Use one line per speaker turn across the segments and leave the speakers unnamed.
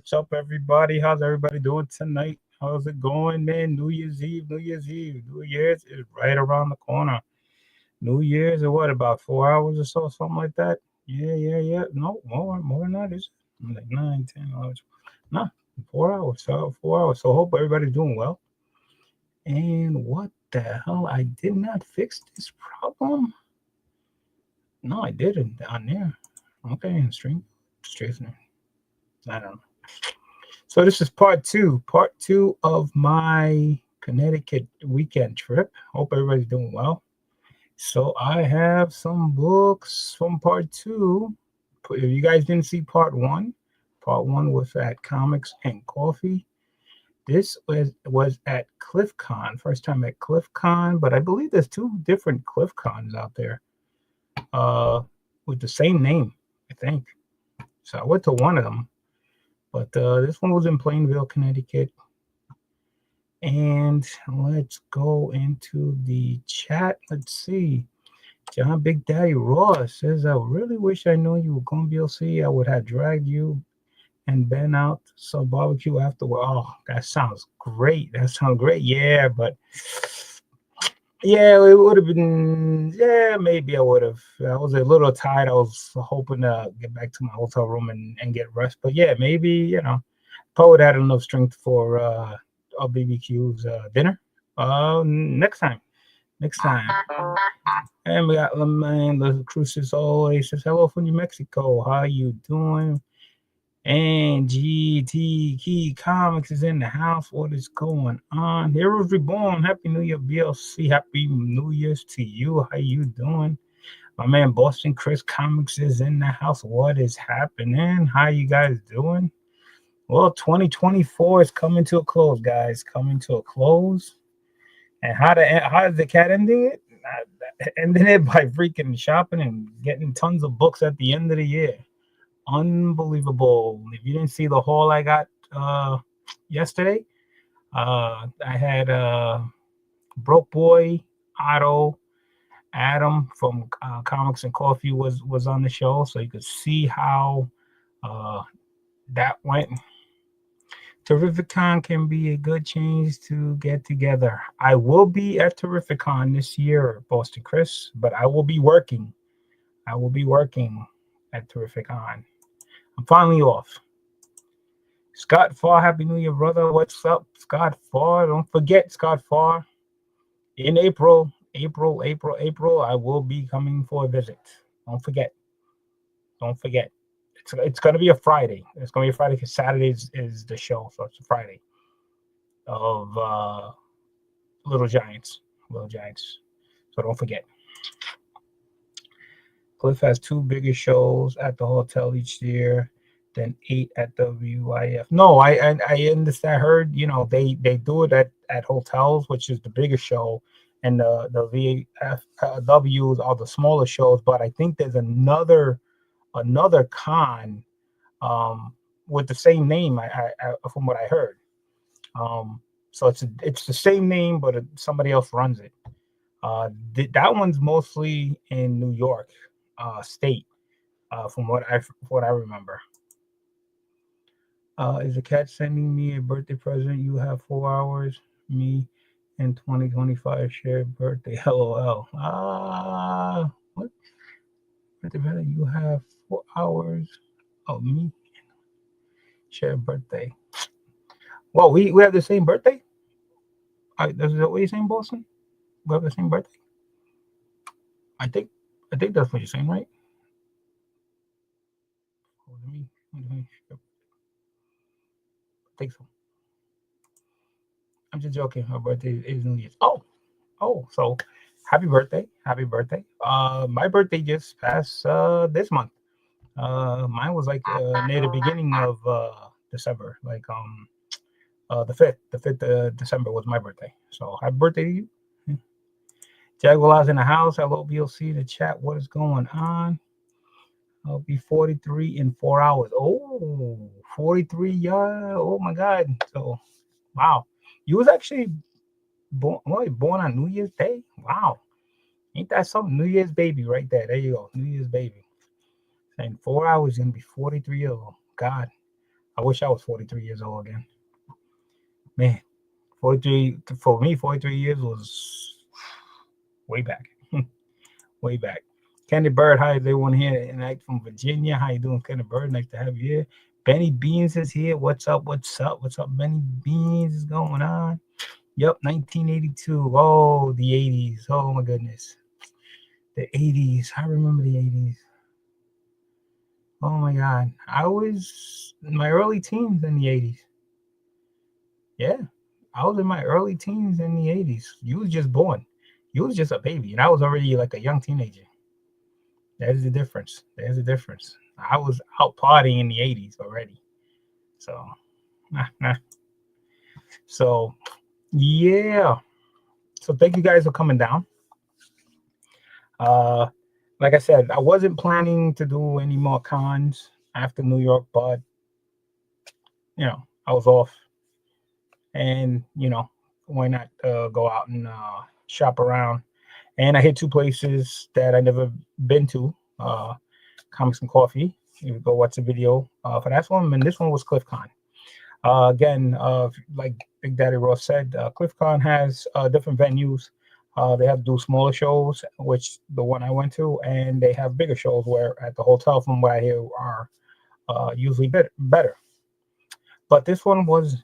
What's up, everybody? How's everybody doing tonight? How's it going, man? New Year's Eve, New Year's Eve. New Year's is right around the corner. New Year's is what, about 4 hours or so, something like that? Yeah. No, more than that, is it? Like 9, 10, 11, 12. No, 4 hours. So 4 hours. So hope everybody's doing well. And what the hell? I did not fix this problem. No, I didn't on there. Okay, stream. Straight. I don't know. So this is part two of my Connecticut weekend trip. Hope everybody's doing well. So I have some books from part two. If you guys didn't see part one was at Comics and Coffee. This was at CliffCon, first time at CliffCon, but I believe there's two different CliffCons out there, uh, with the same name, I think. So I went to one of them, but this one was in Plainville, Connecticut. And let's go into the chat. Let's see. John Big Daddy Ross says, I really wish I knew you were going to be BLC. I would have dragged you and been out some barbecue afterward. Oh, that sounds great. That sounds great. Yeah, but yeah, it would have been. Yeah, maybe I would have. I was a little tired. I was hoping to get back to my hotel room and get rest. But yeah, maybe, probably would have had enough strength for our BBQ's dinner. Next time. Next time. And we got man, the Crucis always says hello from New Mexico. How you doing? And GT Key Comics is in the house. What is going on? Heroes Reborn. Happy New Year, BLC. Happy New Year's to you. How you doing? My man Boston Chris Comics is in the house. What is happening? How you guys doing? Well, 2024 is coming to a close, guys. Coming to a close. And how is the cat ending it? Ending it by freaking shopping and getting tons of books at the end of the year. Unbelievable. If you didn't see the haul I got yesterday, I had Broke Boy, Otto, Adam from Comics and Coffee was on the show, so you could see how uh, that went. Terrificon can be a good change to get together. I will be at Terrificon this year, Boston Chris, but I will be working. I will be working at Terrificon. I'm finally off. Scott Farr, Happy New Year, brother. What's up, Scott Farr? Don't forget, Scott Farr. In April, I will be coming for a visit. Don't forget. Don't forget. It's going to be a Friday. It's going to be a Friday because Saturday is the show, so it's a Friday of Little Giants. Little Giants. So don't forget. Cliff has two bigger shows at the hotel each year than 8 at WIF. No, I understand. I heard, they do it at hotels, which is the bigger show, and the VFWs are the smaller shows. But I think there's another con with the same name. I from what I heard. So it's the same name, but somebody else runs it. That one's mostly in New York State, from what I remember. Is the cat sending me a birthday present? You have 4 hours. Me and 2025 shared birthday. LOL. What? Birthday present? You have 4 hours of me shared birthday. Well, we have the same birthday. Is that what you're saying, Boston? We have the same birthday. I think that's what you're saying, right? I think so. I'm just joking. Her birthday is New Year's. So happy birthday. Happy birthday. My birthday just passed this month. Mine was like near the beginning of December, like the 5th. The 5th of December was my birthday. So happy birthday to you. Jaguar's in the house. Hello, BLC the chat. What is going on? I'll be 43 in 4 hours. Oh, 43, yeah. Oh my God. So wow. You was actually born on New Year's Day? Wow. Ain't that something? New Year's baby right there. There you go. New Year's baby. In 4 hours, you're going to be 43 years old. God. I wish I was 43 years old again. Man, 43 for me, 43 years was way back. Way back. Candy Bird, hi everyone here tonight from Virginia. How you doing, Candy Bird? Nice to have you here. Benny Beans is here. What's up? What's up? What's up? Benny Beans is going on. Yep, 1982. Oh, the 80s. Oh my goodness. The 80s. I remember the 80s. Oh my God. I was in my early teens in the 80s. Yeah. I was in my early teens in the 80s. You was just born. You was just a baby, and I was already like a young teenager. There's the difference. There's the difference. I was out partying in the 80s already. So, nah. So, yeah. So, thank you guys for coming down. Uh, like I said, I wasn't planning to do any more cons after New York, but I was off, and why not go out and shop around? And I hit two places that I never been to. Comics and Coffee. You go watch the video for that one, and this one was CliffCon. Again, like Big Daddy Ross said, CliffCon has different venues. They have do smaller shows, which the one I went to, and they have bigger shows where at the hotel, from what I hear, are usually better. But this one was,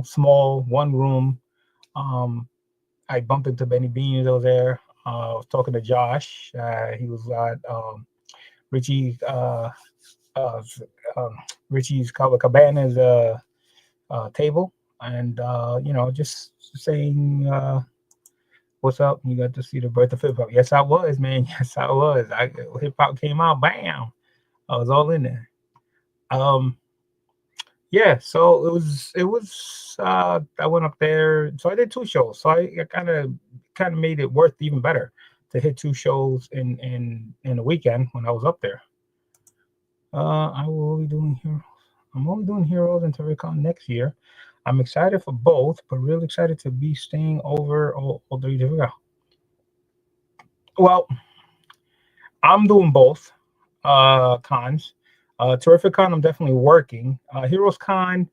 small, one room. Um, I bumped into Benny Beans over there. I was talking to Josh. He was at Richie, uh, um, Richie's Cabana's table, and just saying what's up. You got to see the birth of hip hop. Yes, I was, man. Yes, I was. Hip hop came out, bam. I was all in there. Um, yeah, so it was I went up there. So I did two shows. So I kind of made it worth even better to hit two shows in a weekend when I was up there. I will be doing Heroes. I'm only doing Heroes and Terracon next year. I'm excited for both, but really excited to be staying over all 3 days. Well, I'm doing both cons. Terrific Con, I'm definitely working. Heroes Con,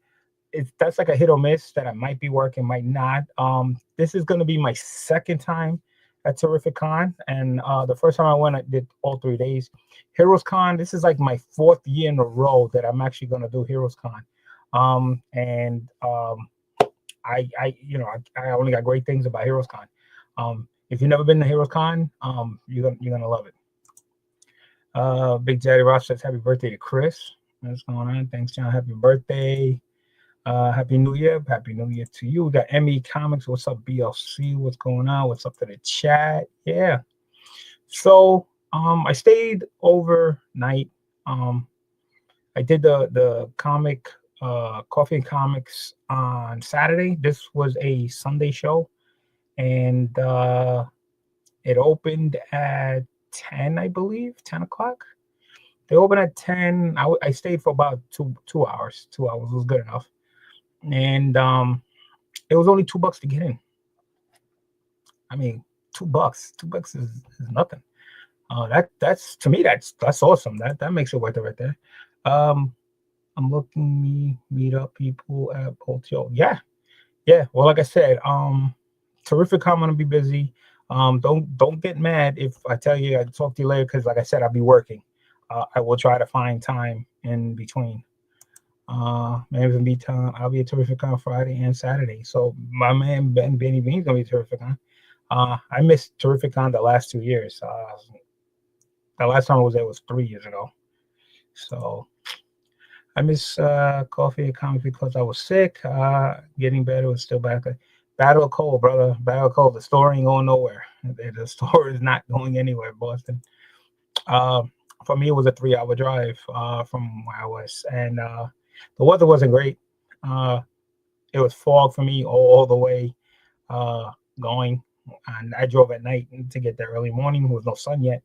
that's like a hit or miss that I might be working, might not. This is going to be my second time at Terrific Con, and the first time I went, I did all 3 days. Heroes Con, this is like my fourth year in a row that I'm actually going to do Heroes Con, and I only got great things about Heroes Con. If you've never been to Heroes Con, you're gonna love it. Big Daddy Ross says happy birthday to Chris. What's going on? Thanks, John. Happy birthday. Happy New Year. Happy New Year to you. We got ME Comics. What's up, BLC? What's going on? What's up to the chat? Yeah. So I stayed overnight. I did the comic Coffee and Comics on Saturday. This was a Sunday show, and it opened at 10, I believe, 10 o'clock. They opened at 10. I stayed for about two hours. 2 hours was good enough. And it was only $2 to get in. I mean, $2. $2 is nothing. That's to me that's awesome. That makes it worth it right there. I'm looking meet up people at Hotel. Yeah. Well, like I said, terrific. I'm gonna be busy. Don't get mad if I tell you I talk to you later, because like I said, I'll be working. I will try to find time in between. Maybe be time. I'll be a Terrific on Friday and Saturday. So my man Benny Bean's gonna be Terrific on. I missed Terrific on the last 2 years. The last time I was there was 3 years ago. So I miss coffee and comics because I was sick. Getting better was still back. Battle of cold, brother. Battle of cold. The store ain't going nowhere. The store is not going anywhere, Boston. For me, it was a 3-hour drive from where I was, and the weather wasn't great. It was fog for me all the way going, and I drove at night to get there early morning. There was no sun yet,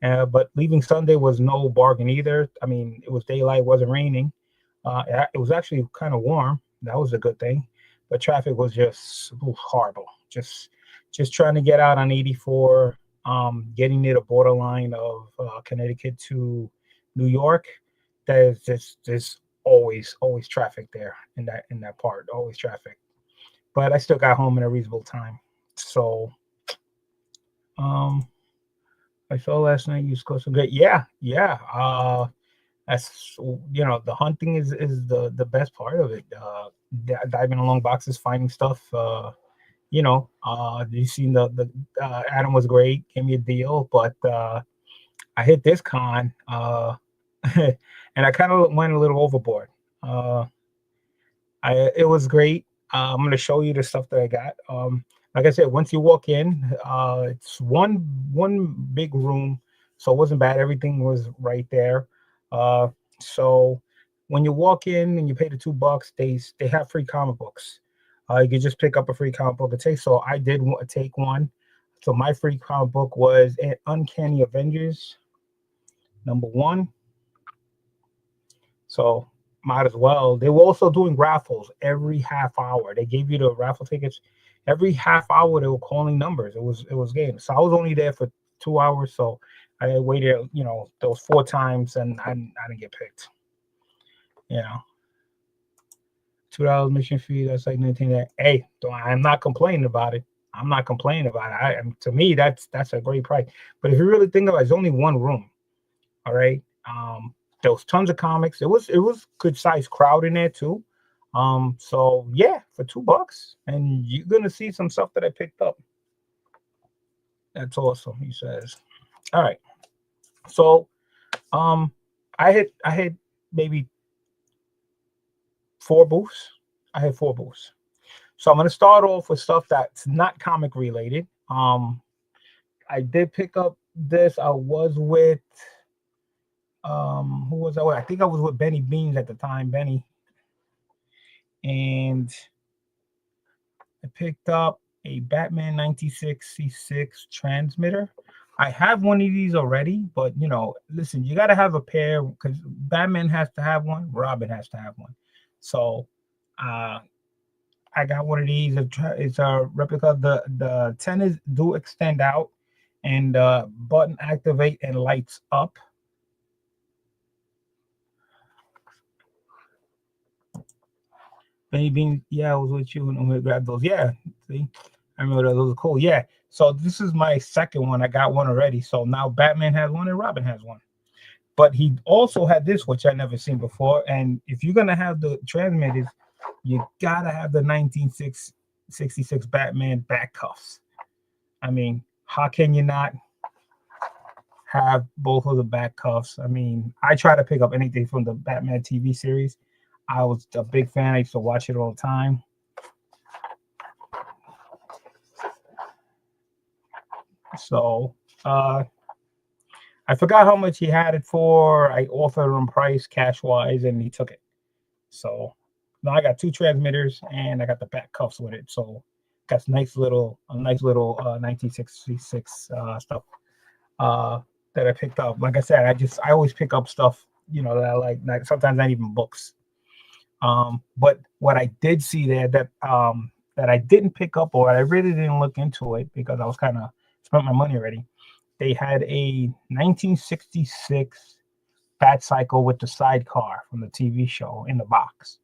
but leaving Sunday was no bargain either. I mean, it was daylight, wasn't raining. It was actually kind of warm. That was a good thing, but traffic was just horrible. Just trying to get out on 84, getting near the borderline of Connecticut to New York. There's always traffic there in that part, always traffic. But I still got home in a reasonable time. So um I saw last night you scored some great. Yeah, yeah. That's the hunting is the best part of it. Diving along boxes, finding stuff. You seen the Adam was great, gave me a deal, but I hit this con, and I kind of went a little overboard. Uh, it was great. I'm gonna show you the stuff that I got. Like I said, once you walk in, it's one big room, so it wasn't bad. Everything was right there. Uh, so when you walk in and you pay the $2, they have free comic books. You can just pick up a free comic book and take. So I did take one. So my free comic book was an Uncanny Avengers #1. So might as well. They were also doing raffles every half hour. They gave you the raffle tickets every half hour. They were calling numbers. It was games. So I was only there for 2 hours. So I waited, those 4 times, and I didn't get picked. You know, $2 mission fee. That's like 19. Hey, I'm not complaining about it. I'm not complaining about it. To me, that's a great price. But if you really think about it, it's only one room. All right. There was tons of comics. It was good sized crowd in there too. So yeah, for $2, and you're gonna see some stuff that I picked up. That's awesome, he says. All right. So um I had maybe 4 booths. I had 4 booths. So I'm gonna start off with stuff that's not comic related. I did pick up this. I was with who was I with? I think I was with Benny Beans at the time, Benny. And I picked up a Batman 1966 transmitter. I have one of these already, but listen, you got to have a pair because Batman has to have one, Robin has to have one. So uh, I got one of these. It's a replica. The tennis do extend out, and button activate and lights up. Benny Bean, yeah, I was with you and I'm gonna grab those. Yeah, see, I remember those are cool. Yeah, so this is my second one. I got one already. So now Batman has one and Robin has one. But he also had this, which I never seen before. And if you're gonna have the transmitters, you gotta have the 1966 Batman back cuffs. I mean, how can you not have both of the back cuffs? I mean, I try to pick up anything from the Batman TV series. I was a big fan. I used to watch it all the time. So I forgot how much he had it for. I offered him price cash wise, and he took it. So now I got 2 transmitters, and I got the back cuffs with it. So got a nice little 1966 stuff that I picked up. Like I said, I always pick up stuff that I like sometimes not even books. But what I did see there that I didn't pick up, or I really didn't look into it because I was kind of spent my money already. They had a 1966 Bat Cycle with the sidecar from the TV show in the box,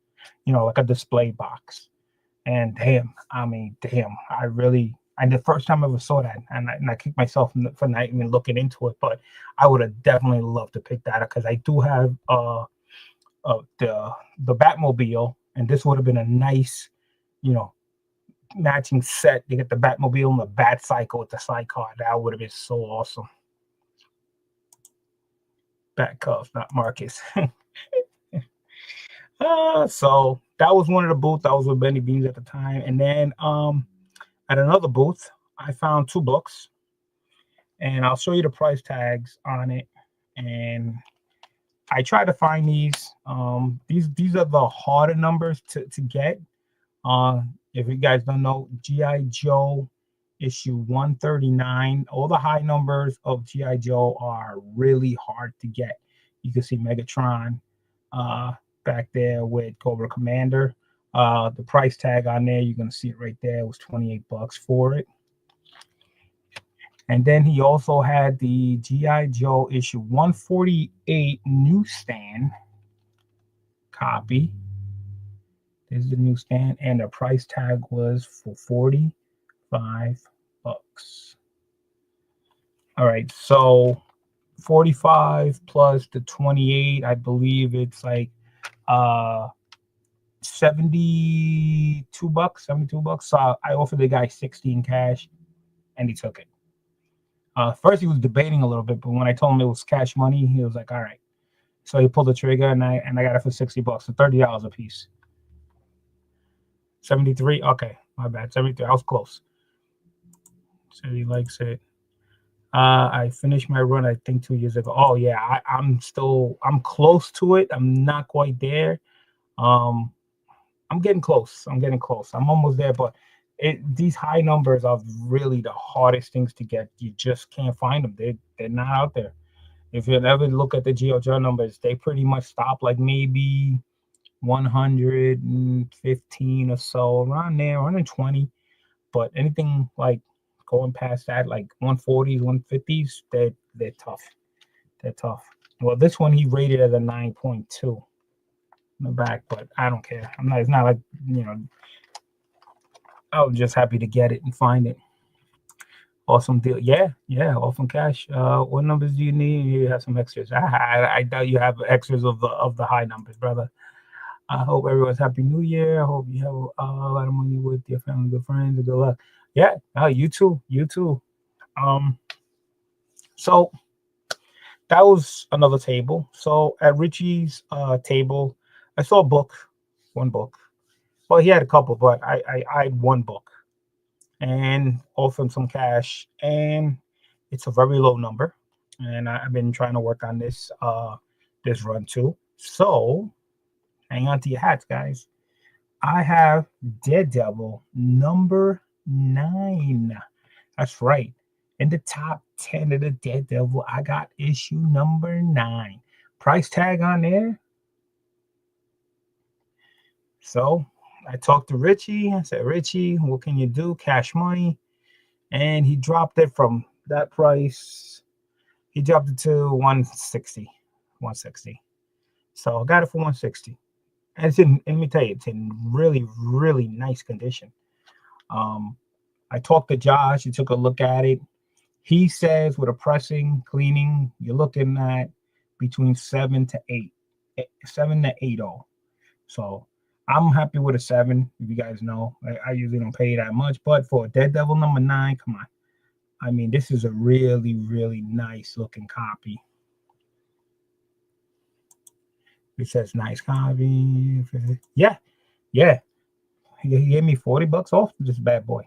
like a display box. And damn, and the first time I ever saw that, and I kicked myself for not even looking into it, but I would have definitely loved to pick that up because I do have the Batmobile, and this would have been a nice, you know, matching set. You get the Batmobile and the Bat Cycle with the sidecar. That would have been so awesome. Bat Cubs, not Marcus. So that was one of the booths. I was with Benny Beans at the time, and then at another booth, I found 2 books, and I'll show you the price tags on it. And I tried to find these. These are the harder numbers to get. If you guys don't know, G.I. Joe issue 139, all the high numbers of G.I. Joe are really hard to get. You can see Megatron back there with Cobra Commander. The price tag on there, you're going to see it right there. It was $28 for it. And then he also had the G.I. Joe issue 148 newsstand Copy. This is the newsstand, and the price tag was for 45 bucks. All right, so 45 plus the 28, I believe it's like 72 bucks, 72 bucks. So I offered the guy 16 cash, and he took it. First he was debating a little bit, but when I told him it was cash money, he was like, all right. So he pulled the trigger, and I got it for 60 bucks, so $30 a piece. 73. Okay, my bad. 73. I was close. So he likes it. I finished my run, I think 2 years ago. Oh yeah, I'm close to it. I'm not quite there. I'm getting close. I'm almost there, but these high numbers are really the hardest things to get. You just can't find them. They're not out there. If you ever look at the GOJ numbers, they pretty much stop like maybe 115 or so, around there, 120. But anything like going past that, like 140s, 150s, they're tough. They're tough. Well, this one he rated as a 9.2 in the back, but I don't care. It's not like, I was just happy to get it and find it. Awesome deal. Yeah, awesome cash. What numbers do you need? You have some extras. I doubt you have extras of the high numbers, brother. I hope everyone's happy New Year. I hope you have a lot of money with your family, good friends, and good luck. Yeah, you too. You too. So that was another table. So at Richie's table, I saw one book. Well, he had a couple, but I had one book and offered him some cash, and it's a very low number. And I've been trying to work on this run too. So hang on to your hats, guys. I have Daredevil number 9. That's right. In the top 10 of the Daredevil, I got issue number 9. Price tag on there. So I talked to Richie. I said, Richie, what can you do? Cash money. And he dropped it from that price. He dropped it to 160. 160. So I got it for 160. And let me tell you, it's in really, really nice condition. I talked to Josh. He took a look at it. He says with a pressing, cleaning, you're looking at between 7 to 8. 7 to 8 all. So I'm happy with a 7. If you guys know, I usually don't pay that much, but for Daredevil number 9, come on. I mean, this is a really, really nice looking copy. It says nice copy. Yeah. He gave me 40 bucks off this bad boy.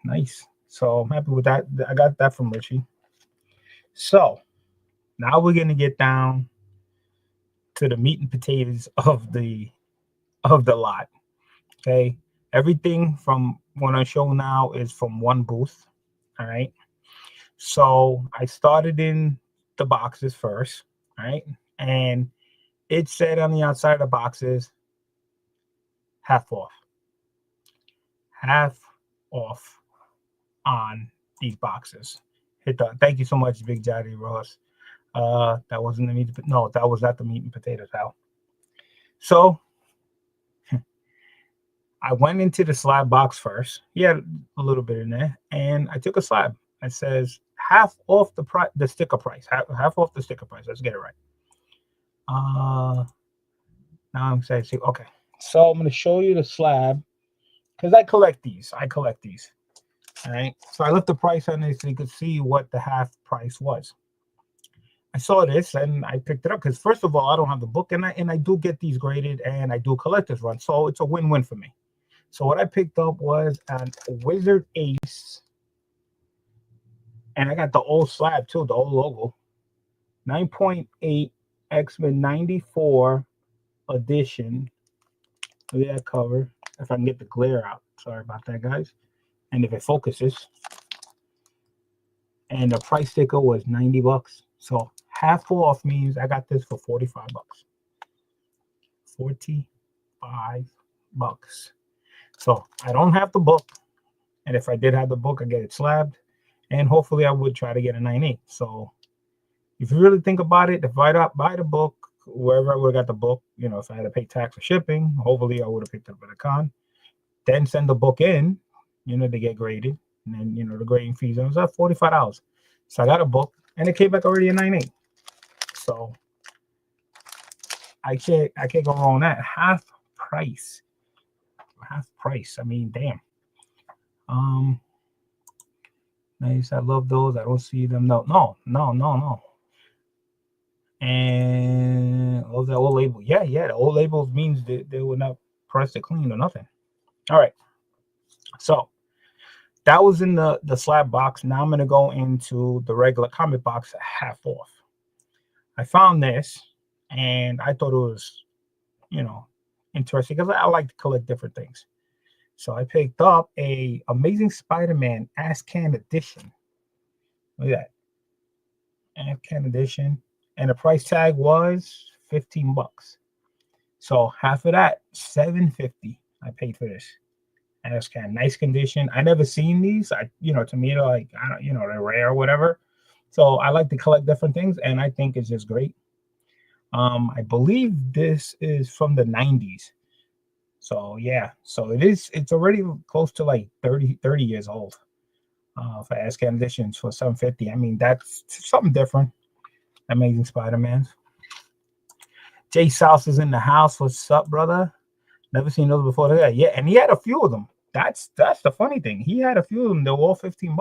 Nice. So I'm happy with that. I got that from Richie. So now we're gonna get down to the meat and potatoes of the lot. Okay. Everything from what I show now is from one booth. All right. So I started in the boxes first. All right. And it said on the outside of the boxes, half off. Half off on these boxes. Thank you so much, Big Daddy Ross. That wasn't the meat. No, that was not the meat and potatoes, Al. So I went into the slab box first. He had a little bit in there, and I took a slab. It says half off the sticker price. Half off the sticker price. Let's get it right. Now I'm saying, okay. So I'm going to show you the slab because I collect these. All right. So I left the price on it so you could see what the half price was. I saw this and I picked it up because first of all, I don't have the book and I do get these graded and I do collector's run. So it's a win-win for me. So what I picked up was a Wizard Ace. And I got the old slab too, the old logo. 9.8 X-Men 94 edition. Look at that cover. If I can get the glare out. Sorry about that, guys. And if it focuses. And the price sticker was 90 bucks. So half off means I got this for 45 bucks. 45 bucks. So I don't have the book. And if I did have the book, I get it slabbed. And hopefully I would try to get a 9.8. So if you really think about it, if I don't buy the book, wherever I would have got the book, if I had to pay tax or shipping, hopefully I would have picked up at a con. Then send the book in, to get graded. And then, the grading fees. And it was at $45. So I got a book and it came back already at 98. So I can't go wrong with that. Half price. I mean, damn. Nice. I love those. I don't see them. No. And the old label. Yeah. The old labels means that they were not pressed or clean or nothing. All right. So that was in the slab box. Now I'm gonna go into the regular comic box at half off. I found this and I thought it was, interesting because I like to collect different things. So I picked up a Amazing Spider-Man Can edition. Look at that. Can edition. And the price tag was $15. So half of that, $7.50 I paid for this. Can, nice condition. I never seen these. To me, they're like, I don't, they're rare or whatever. So I like to collect different things, and I think it's just great. I believe this is from the 90s. So yeah, it's already close to like 30 years old. For Can editions for $7.50. I mean, that's something different. Amazing Spider-Man. Jay South is in the house. What's up, brother? Never seen those before. Yeah, and he had a few of them. That's the funny thing. He had a few of them. They were all $15.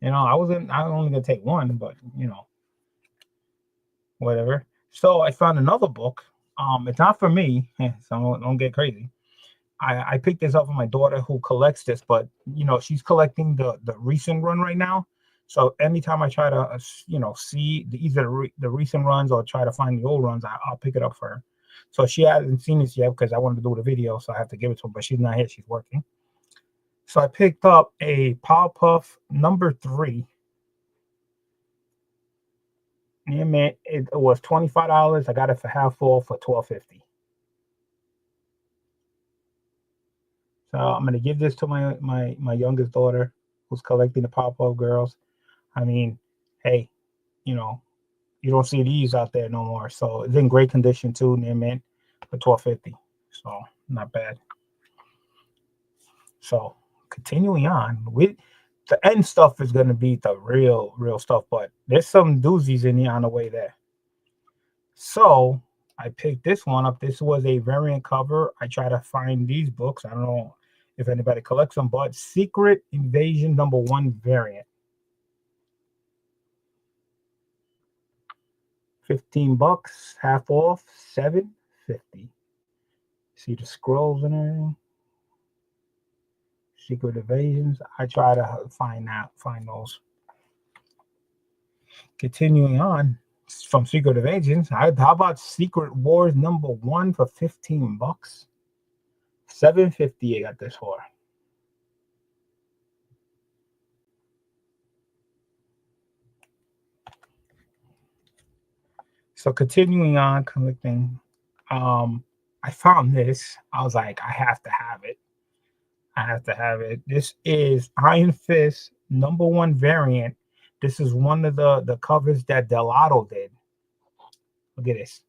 I was only gonna take one, but whatever. So I found another book. It's not for me, so don't get crazy. I picked this up for my daughter who collects this, but she's collecting the recent run right now. So anytime I try to see either the recent runs or try to find the old runs, I'll pick it up for her. So she hasn't seen this yet because I wanted to do the video, so I have to give it to her. But she's not here; she's working. So I picked up a Powerpuff number 3. Yeah, man, it was $25. I got it for half off for $12.50. So I'm gonna give this to my youngest daughter who's collecting the Powerpuff Girls. I mean, hey, you don't see these out there no more. So it's in great condition too, near mint for $12.50. So not bad. So continuing on with the end stuff is gonna be the real stuff, but there's some doozies in here on the way there. So I picked this one up. This was a variant cover. I try to find these books. I don't know if anybody collects them, but Secret Invasion #1 variant. $15, half off, $7.50. See the scrolls and everything. Secret Invasions. I try to find those. Continuing on from Secret Invasions, how about Secret Wars #1 for $15? $7.50 I got this for. So continuing on collecting, I found this. I was like, I have to have it. This is Iron Fist #1 variant. This is one of the covers that Delato did. Look at this.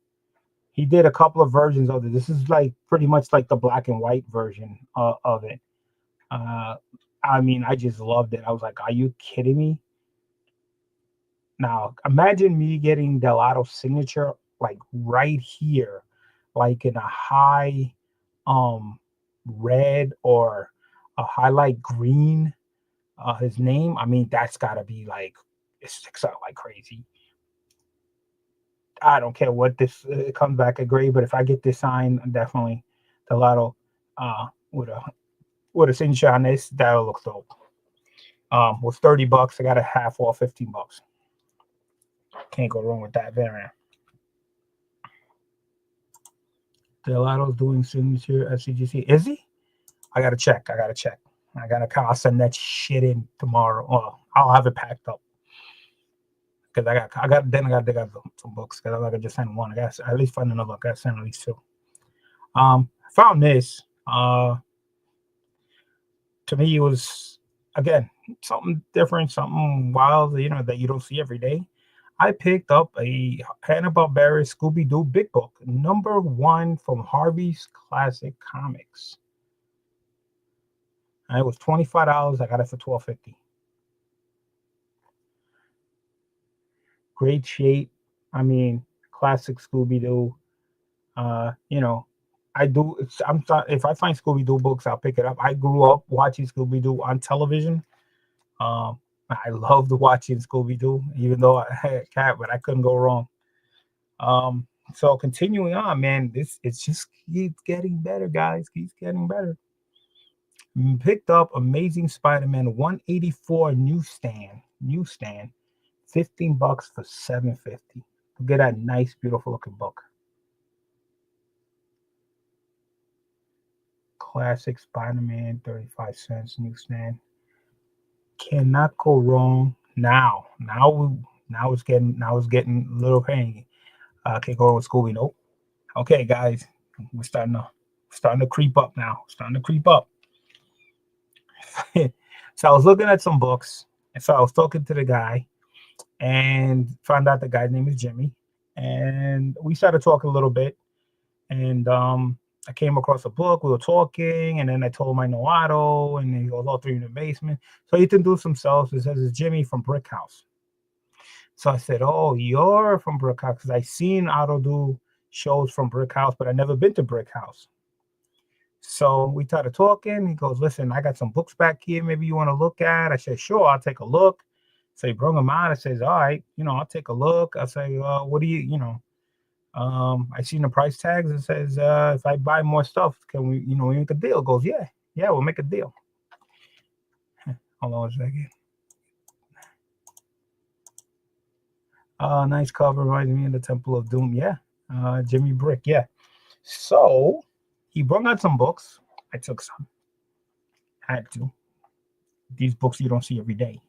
He did a couple of versions of it. This is like pretty much like the black and white version of it. I mean, I just loved it. I was like, are you kidding me? Now, imagine me getting Delato's signature like right here, like in a high red or a highlight green. His name, I mean, that's gotta be like, it sticks out like crazy. I don't care what this it comes back a gray, but if I get this sign, definitely Delato with a signature on this, that'll look dope. With $30, I got a half off $15. Can't go wrong with that variant. Delato's doing signature at CGC. Is he? I gotta check. I'll send that shit in tomorrow. Well, I'll have it packed up. Because I got to dig out some books. Because I'm not gonna just send one. I got at least find another. I got to send at least 2. Found this. To me, it was again something different, something wild. That you don't see every day. I picked up a Hanna-Barbera Scooby-Doo Big Book, #1 from Harvey's Classic Comics. And it was $25. I got it for $12.50. Great shape. I mean, classic Scooby-Doo. You know, I do. If I find Scooby Doo books, I'll pick it up. I grew up watching Scooby Doo on television. Um, I loved watching Scooby Doo, even though I had a cat, but I couldn't go wrong. So continuing on, man, it's just keeps getting better, guys. Keeps getting better. Picked up Amazing Spider-Man 184 newsstand, $15 for $7.50. Look at that nice, beautiful looking book. Classic Spider-Man, 35 cents newsstand. Cannot go wrong now. Now it's getting a little pain. Can't go wrong with Scooby. Nope. Okay, guys, we're starting to creep up now. Starting to creep up. So I was looking at some books, and so I was talking to the guy, and found out the guy's name is Jimmy, and we started talking a little bit, and I came across a book. We were talking, and then I told him I know Otto, and he goes, "All three in the basement." So he introduced himself. It says it's Jimmy from Brick House. So I said, "Oh, you're from Brick House," because I seen Otto do shows from Brick House, but I never been to Brick House. So we started talking. He goes, "Listen, I got some books back here. Maybe you want to look at." I said, "Sure, I'll take a look." So he brought them out. I says, "All right, I'll take a look." I say, "What do I seen the price tags. It says, if I buy more stuff, can we make a deal?" Goes, "Yeah, yeah, we'll make a deal." Hold on a second. Nice cover. Reminds me of the Temple of Doom. Yeah. Jimmy Brick. Yeah. So he brought out some books. I took some. Had to. These books you don't see every day.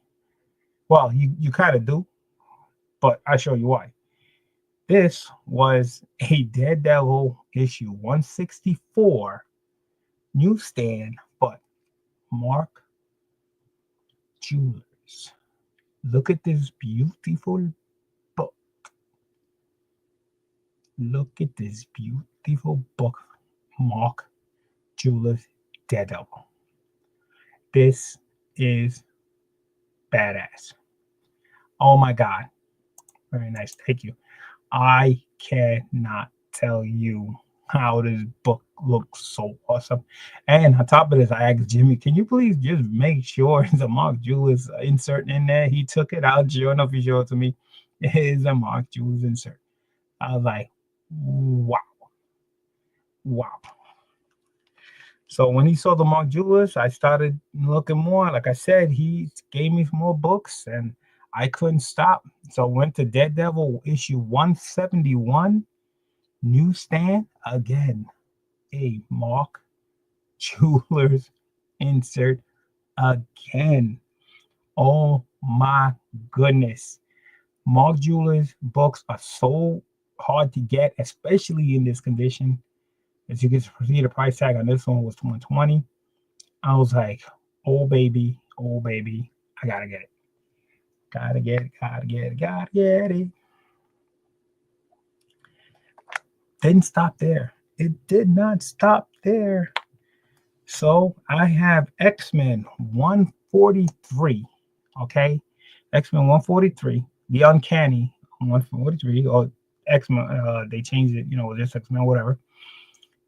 Well, you kind of do, but I'll show you why. This was a Daredevil issue 164 newsstand, but Mark Jewelers. Look at this beautiful book. Look at this beautiful book, Mark Jewelers Daredevil. This is badass. Oh my God. Very nice. Thank you. I cannot tell you how this book looks so awesome. And on top of this, I asked Jimmy, can you please just make sure the Mark Jewelers insert in there? He took it out. Sure enough, he showed it to me. It is a Mark Jewelers insert. I was like, wow, wow. So when he saw the Mark Jewelers, I started looking more. Like I said, he gave me more books and I couldn't stop. So I went to Daredevil issue 171, newsstand. Again, a Mark Jewelers insert again. Oh my goodness. Mark Jewelers books are so hard to get, especially in this condition. As you can see, the price tag on this one was 120. I was like, oh baby, I gotta get it. Gotta get it, gotta get it, gotta get it. Didn't stop there. It did not stop there. So I have X-Men 143. Okay. X-Men 143. The Uncanny 143. Or X-Men, they changed it, just X-Men, whatever.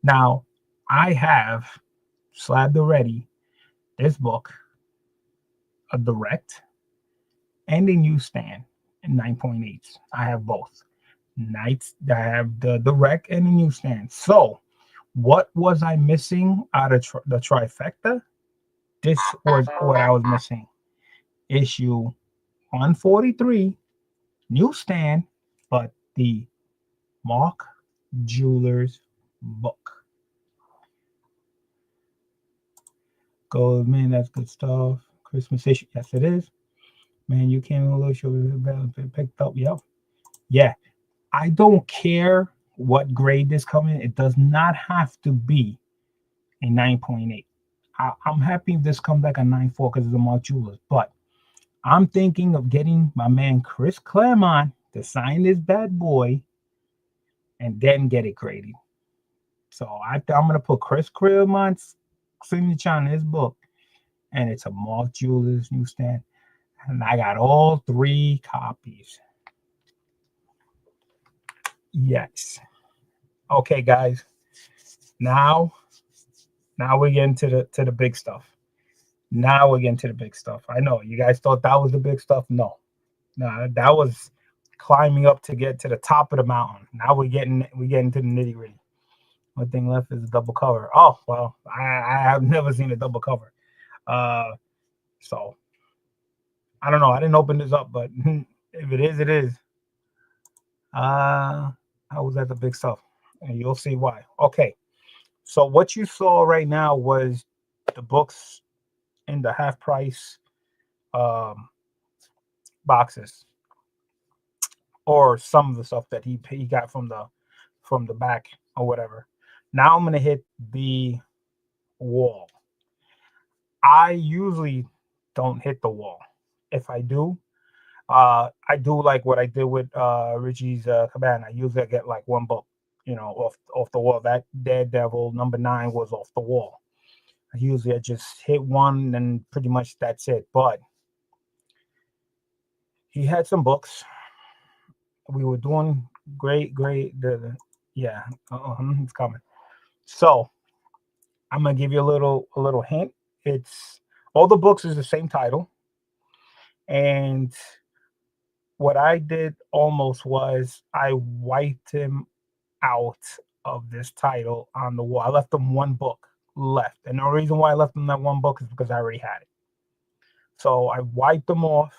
Now, I have slabbed already this book, a direct and a newsstand in 9.8s. I have both. Nights I have the direct and the newsstand. So, what was I missing out of the trifecta? This was what I was missing. Issue 143, newsstand, but the Mark Jewelers book. Gold, man, that's good stuff. Christmas issue, yes, it is. Man, you came a little short, picked up. Yep. Yeah. I don't care what grade this comes in. It does not have to be a 9.8. I'm happy if this comes back a 9.4 because it's a Mark Jewelers. But I'm thinking of getting my man Chris Claremont to sign this bad boy and then get it graded. So I'm gonna put Chris Creelmont's signature on his book, and it's a Mark Jewelers newsstand, and I got all 3 copies. Yes. Okay, guys. Now we're getting to the big stuff. Now we're getting to the big stuff. I know you guys thought that was the big stuff. No, that was climbing up to get to the top of the mountain. Now we're getting to the nitty gritty. One thing left is a double cover. Oh well, I have never seen a double cover. So I don't know. I didn't open this up, but if it is, it is. I was at the big stuff, and you'll see why. Okay, so what you saw right now was the books in the half price um, boxes, or some of the stuff that he got from the back or whatever. Now I'm gonna hit the wall. I usually don't hit the wall. If I do, I do like what I did with Richie's Cabana. I usually get like 1 book, off the wall. That Daredevil #9 was off the wall. Usually I just hit 1 and pretty much that's it. But he had some books. We were doing great. Yeah, it's coming. So I'm gonna give you a little hint. It's all the books is the same title, and what I did almost was I wiped him out of this title on the wall. I left him 1 book left, and the reason why I left him that 1 book is because I already had it. So I wiped him off.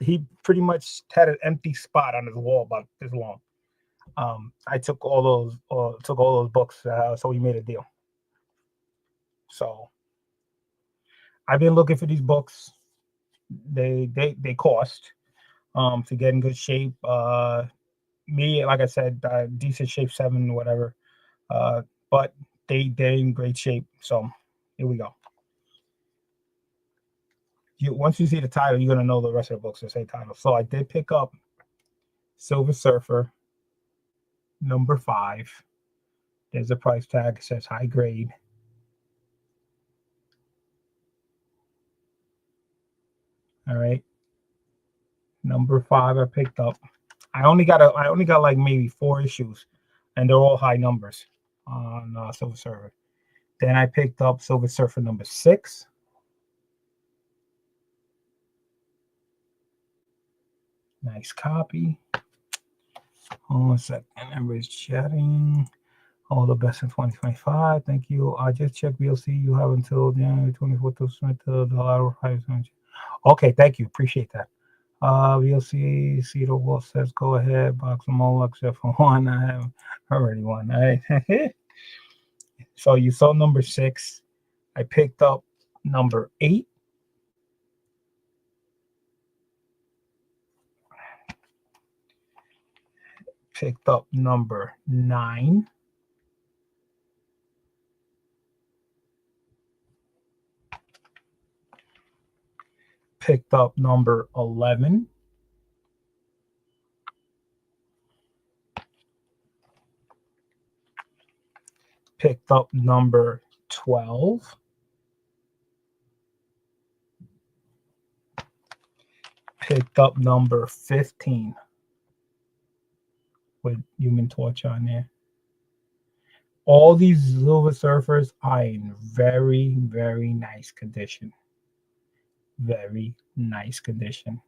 He pretty much had an empty spot on his wall about this long. I took all those books, so we made a deal. So I've been looking for these books. They cost to get in good shape. Me, like I said, decent shape, 7, whatever. But they're in great shape. So here we go. Once you see the title, you're gonna know the rest of the books are the same title. So I did pick up Silver Surfer #5. There's a price tag. It says high grade. All right. #5 I picked up. I only got like maybe 4 issues, and they're all high numbers on Silver Surfer. Then I picked up Silver Surfer #6. Nice copy. Hold on a second. Everybody's chatting. All the best in 2025. Thank you. I just checked VLC. You have until January 24th to submit the lateral price. Okay, thank you. Appreciate that. VLC Cedar Wall says go ahead. Box them all except for 1. I have already won. All right. So you saw #6. I picked up #8. Picked up #9. Picked up #11. Picked up #12. Picked up #15 with Human Torch on there. All these Silver Surfers are in very, very nice condition. Very nice condition.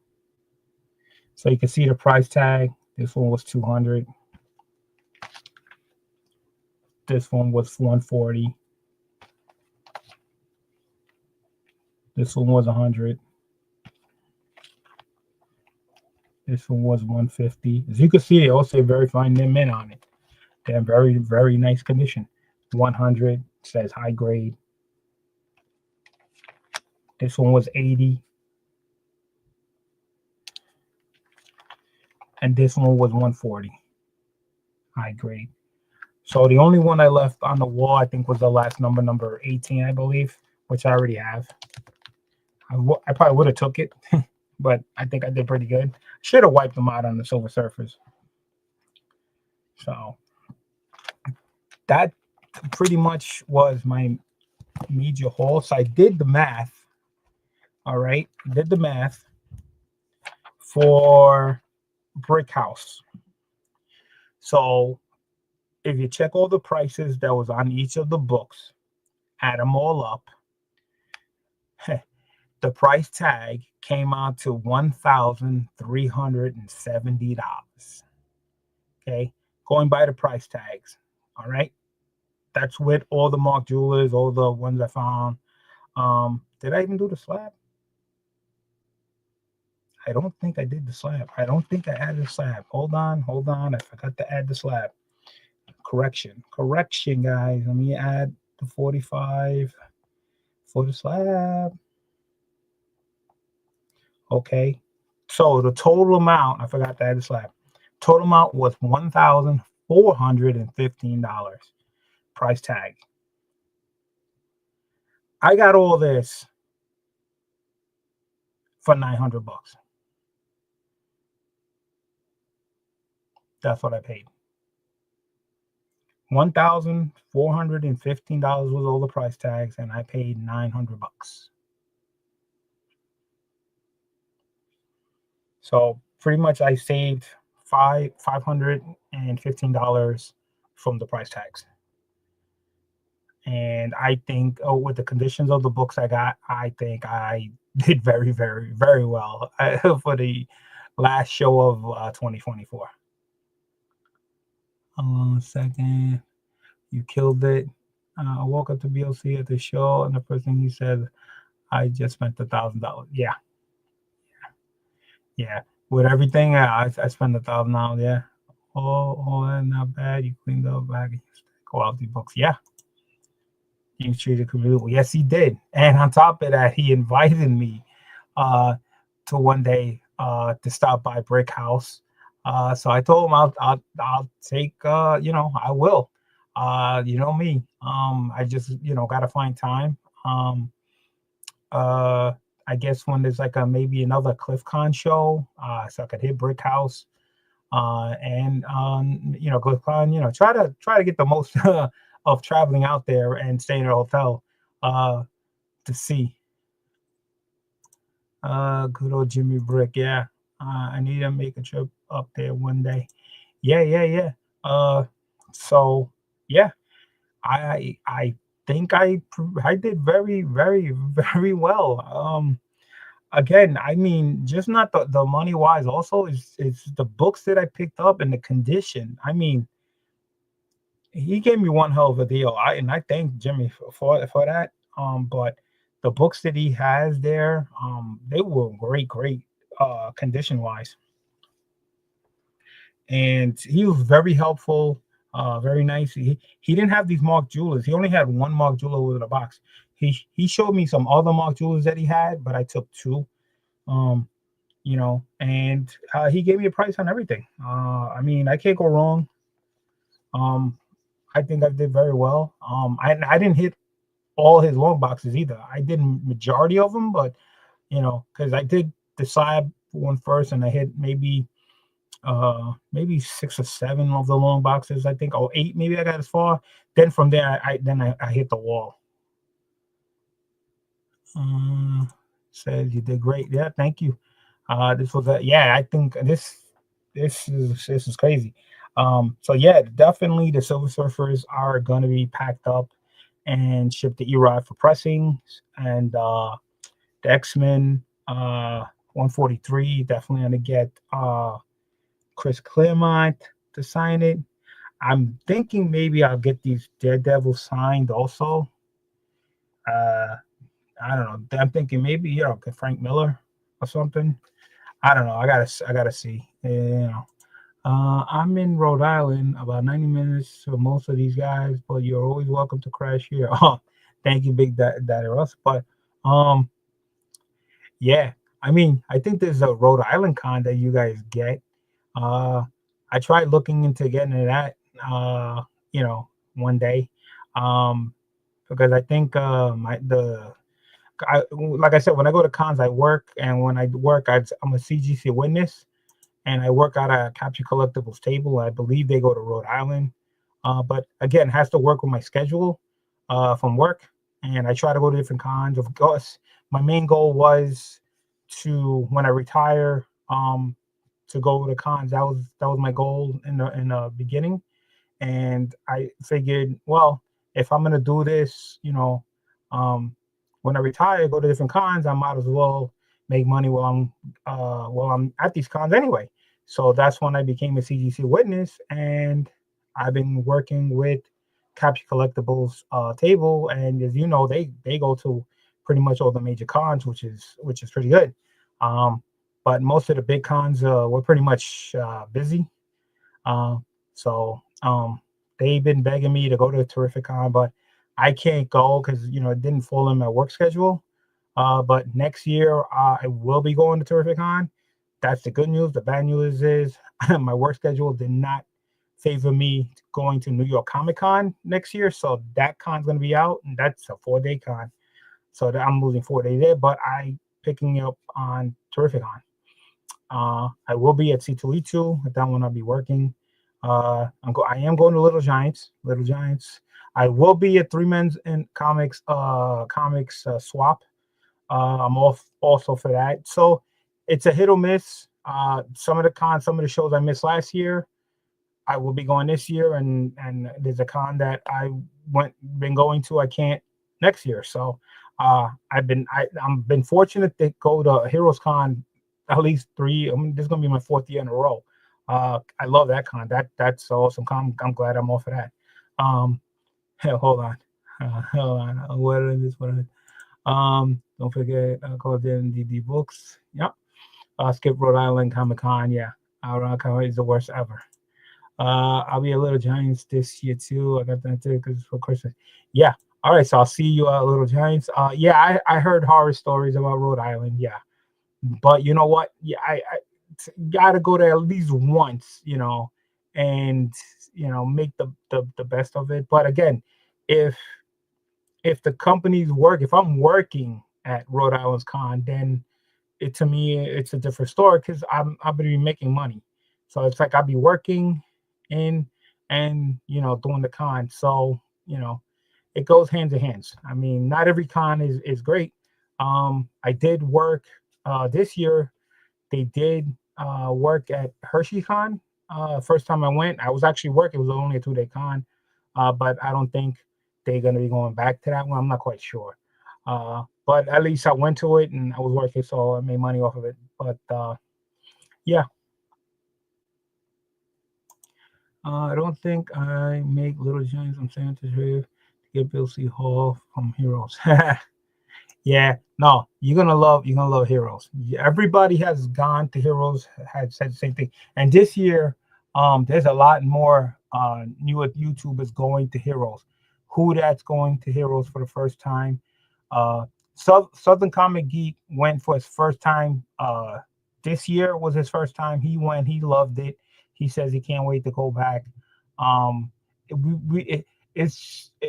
So you can see the price tag. This one was $200. This one was $140. This one was $100. This one was $150. As you can see, they all say very fine mint on it. They're in very, very nice condition. $100 says high grade. This one was $80. And this one was $140. High grade. So the only one I left on the wall, I think, was the last number 18, I believe, which I already have. I probably would have took it, but I think I did pretty good. Should have wiped them out on the Silver Surfers. So that pretty much was my major haul. So I did the math. All right, did the math for Brick House. So if you check all the prices that was on each of the books, add them all up, the price tag came out to $1,370. Okay, going by the price tags. All right, that's with all the Mark Jewelers, all the ones I found. Did I even do the slab? I don't think I did the slab. I don't think I added the slab. Hold on. I forgot to add the slab. Correction, guys. Let me add the 45 for the slab. Okay. So the total amount, I forgot to add the slab. Total amount was $1,415. Price tag. I got all this for $900. That's what I paid. $1,415 was all the price tags, and I paid $900. So pretty much I saved $515 from the price tags. And I think with the conditions of the books I got, I think I did very, very, very well for the last show of 2024. Hold on a second. You killed it. I woke up to BLC at the show, and the first thing he said, I just spent $1,000. Yeah. With everything, I spent $1,000. Yeah. Oh, not bad. You cleaned up back quality books. Yeah. You treated completely well. Yes, he did. And on top of that, he invited me to one day to stop by Brick House. So I told him I'll take I will. You know me. I just gotta find time. I guess when there's like maybe another CliffCon show, so I could hit Brick House, and CliffCon, try to get the most of traveling out there and staying in a hotel to see. Good old Jimmy Brick, yeah. I need to make a trip up there one day. Yeah. So yeah, I think I did very, very, very well. Again, I mean, just not the money wise. Also, it's the books that I picked up and the condition. I mean, he gave me one hell of a deal. I thank Jimmy for that. But the books that he has there, they were great, condition wise, and he was very helpful, very nice. He didn't have these Mark Jewelers. He only had one Mark Jeweler with a box. He showed me some other Mark Jewelers that he had, but I took two. Um, and he gave me a price on everything. I mean, I can't go wrong. I think I did very well. I didn't hit all his long boxes either. I did majority of them, but because I did the slab one first, and I hit maybe 6 or 7 of the long boxes. I think, or 8, maybe I got as far. Then from there, I hit the wall. Says you did great. Yeah, thank you. This was I think this is crazy. So yeah, definitely the Silver Surfers are gonna be packed up and shipped to Erod for pressing, and the X-Men 143 definitely gonna get Chris Claremont to sign it. I'm thinking maybe I'll get these Daredevil signed also. I don't know. I'm thinking maybe Frank Miller or something. I don't know. I gotta see. I'm in Rhode Island, about 90 minutes for most of these guys, but you're always welcome to crash here. Oh, thank you, Big Daddy Russ. But yeah, I mean, I think there's a Rhode Island con that you guys get. I tried looking into getting that, one day, because I think like I said, when I go to cons, I work, and when I work, I'm a CGC witness, and I work out a capture collectibles table. I believe they go to Rhode Island, but again, has to work with my schedule from work, and I try to go to different cons. Of course, my main goal was to when I retire, to go to cons. That was my goal in the beginning, and I figured, well, if I'm gonna do this, um, when I retire, go to different cons, I might as well make money while I'm at these cons anyway. So that's when I became a CGC witness, and I've been working with Capture Collectibles table, and as you know, they go to pretty much all the major cons, which is pretty good. Um, but most of the big cons were pretty much busy. uh, so they've been begging me to go to Terrificon, but I can't go because it didn't fall in my work schedule. But next year I will be going to Terrificon. That's the good news. The bad news is my work schedule did not favor me going to New York Comic Con next year, so that con's going to be out, and that's a 4-day con. So I'm losing 4 days there, but I picking up on Terrificon. I will be at C2E2. At that one, I'll be working. I am going to Little Giants. Little Giants. I will be at Three Men's in Comics Swap. I'm off also for that. So it's a hit or miss. Some of the shows I missed last year, I will be going this year, and there's a con that been going to I can't next year. So I've been fortunate to go to Heroes Con at least three. This is gonna be my fourth year in a row. I love that con. That's awesome. I'm glad I'm off of that. Hold on, hold on. What is this? Don't forget, call them the books. Yep. Skip Rhode Island Comic Con. Yeah, Rhode Island Comic Con is the worst ever. I'll be at Little Giants this year too. I got that too because for Christmas. Yeah. All right. So I'll see you at Little Giants. Yeah, I heard horror stories about Rhode Island. Yeah, but you know what? Yeah, I gotta go there at least once. And make the best of it. But again, if the companies work, if I'm working at Rhode Island's con, then to me it's a different story because I'll be making money. So it's like I'll be working in and doing the con. So it goes hand in hand. I mean, not every con is great. I did work this year. They did work at Hershey Con. First time I went, I was actually working. It was only a 2-day con, but I don't think they're gonna be going back to that one. I'm not quite sure. But at least I went to it and I was working, so I made money off of it. But yeah, I don't think I make Little Giants on Santa's Rave to get Bill C. Hall from Heroes. Yeah, no, you're gonna love Heroes. Everybody has gone to Heroes, had said the same thing. And this year, there's a lot more newer YouTubers going to Heroes. Who that's going to Heroes for the first time? Uh, Southern Comic Geek went for his first time. This year was his first time. He went. He loved it. He says he can't wait to go back. Um,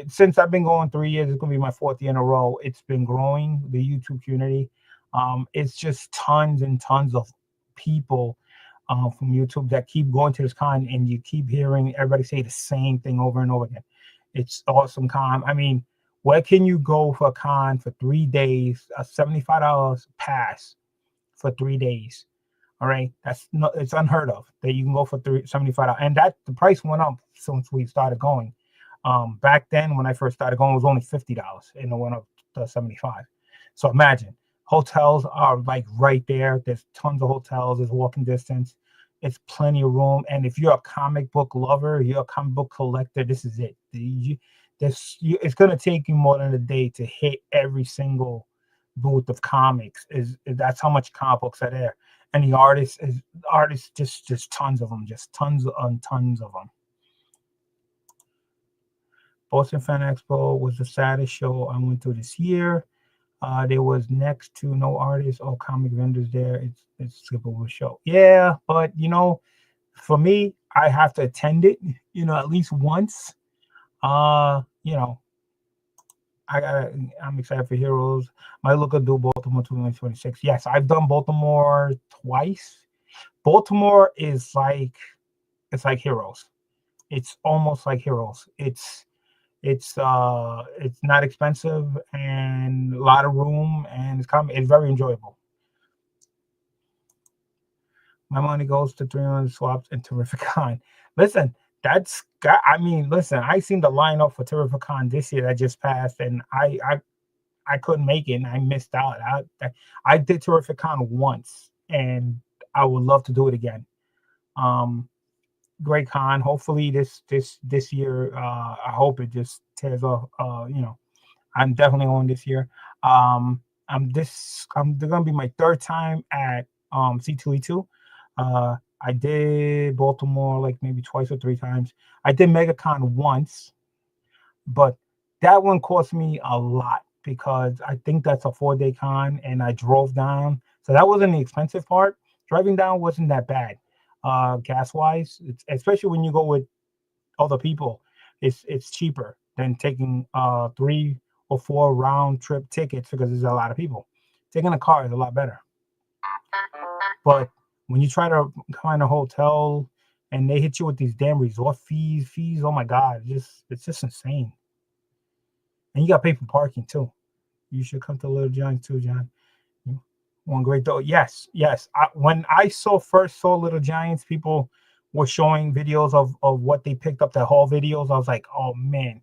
since I've been going 3 years, it's gonna be my fourth year in a row. It's been growing the YouTube community. It's just tons and tons of people from YouTube that keep going to this con, and you keep hearing everybody say the same thing over and over again. It's awesome con. I mean, where can you go for a con for 3 days? A $75 pass for 3 days. All right, it's unheard of that you can go for $75, and that the price went up since we started going. Back then, when I first started going, it was only $50, and it went up to 75. So imagine, hotels are like right there. There's tons of hotels. There's walking distance. It's plenty of room. And if you're a comic book lover, you're a comic book collector, this is it. It's gonna take you more than a day to hit every single booth of comics. That's how much comic books are there. And the artists just tons of them, just tons and tons of them. Boston Fan Expo was the saddest show I went to this year. There was next to no artists or comic vendors there. It's a skippable show. Yeah, but for me, I have to attend it, at least once. Uh, you know, I'm excited for Heroes. Might look to do Baltimore 2026. Yes, I've done Baltimore twice. Baltimore is like it's like Heroes. It's almost like Heroes. It's not expensive and a lot of room and it's very enjoyable. My money goes to 300 swaps and Terrificon. Listen, I mean, listen, I seen the lineup for Terrificon this year that just passed, and I couldn't make it, and I missed out. I did Terrificon once, and I would love to do it again. Um, Great con. Hopefully this year, I hope it just tears off. I'm definitely going this year. They're gonna be my third time at C2E2. I did Baltimore like maybe twice or three times. I did MegaCon once, but that one cost me a lot because I think that's a 4 day con and I drove down. So that wasn't the expensive part. Driving down wasn't that bad, gas wise, especially when you go with other people. It's cheaper than taking 3 or 4 round trip tickets because there's a lot of people. Taking a car is a lot better. But when you try to find a hotel and they hit you with these damn resort fees, oh my god, it's just insane. And you got to pay for parking too. You should come to Little Giants too, John. One great though. Yes, yes. When I first saw Little Giants, people were showing videos of what they picked up, the haul videos. I was like, oh man,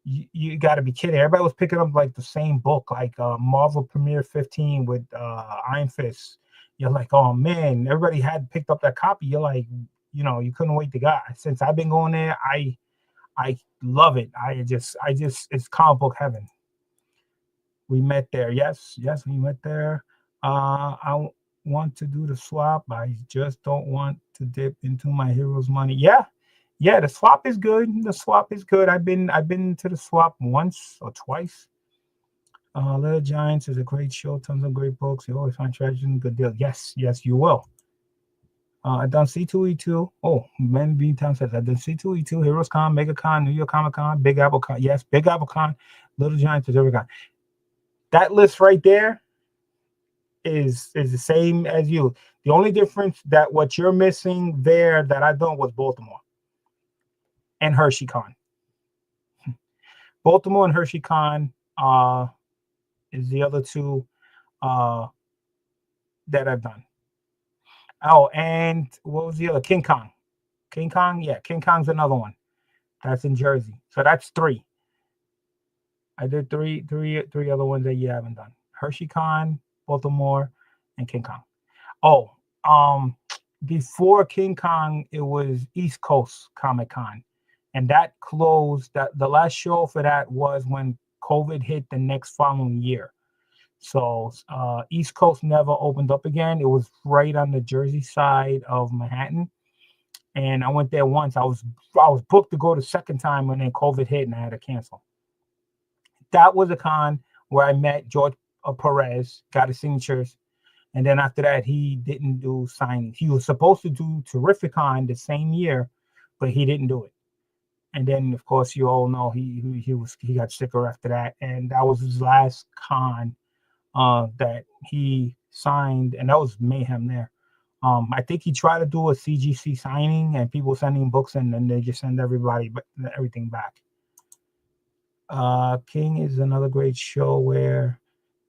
you got to be kidding. Everybody was picking up like the same book, like Marvel Premiere 15 with Iron Fist. You're like, oh man, everybody had picked up that copy. You're like, you couldn't wait to go. Since I've been going there, I love it. It's comic book heaven. We met there. Yes, yes, we met there. I want to do the swap. I just don't want to dip into my hero's money. Yeah, yeah. The swap is good. The swap is good. I've been to the swap once or twice. Little Giants is a great show. Tons of great books. You always find treasure and good deal. Yes, yes, you will. I've done C2E2. Oh, Ben B. Town says I've done C2E2, Heroes Con, Mega Con, New York Comic Con, Big Apple Con. Yes, Big Apple Con, Little Giants is every con. That list right there is the same as you. The only difference that what you're missing there that I done was Baltimore and Hershey Con. Baltimore and Hershey Con is the other two uh, that I've done. Oh, and what was the other? King Kong. King Kong, yeah, King Kong's another one. That's in Jersey. So that's three. I did three other ones that you haven't done. Hershey Con, Baltimore, and King Kong. Oh, before King Kong, it was East Coast Comic Con, and that closed. That the last show for that was when COVID hit the next following year. So East Coast never opened up again. It was right on the Jersey side of Manhattan, and I went there once. I was booked to go the second time, and then COVID hit, and I had to cancel. That was a con where I met George Perez, got his signatures, and then after that, he didn't do signings. He was supposed to do Terrificon the same year, but he didn't do it. And then, of course, you all know he got sicker after that, and that was his last con that he signed, and that was mayhem there. I think he tried to do a CGC signing, and people sending books, and then they just send everything back. King is another great show where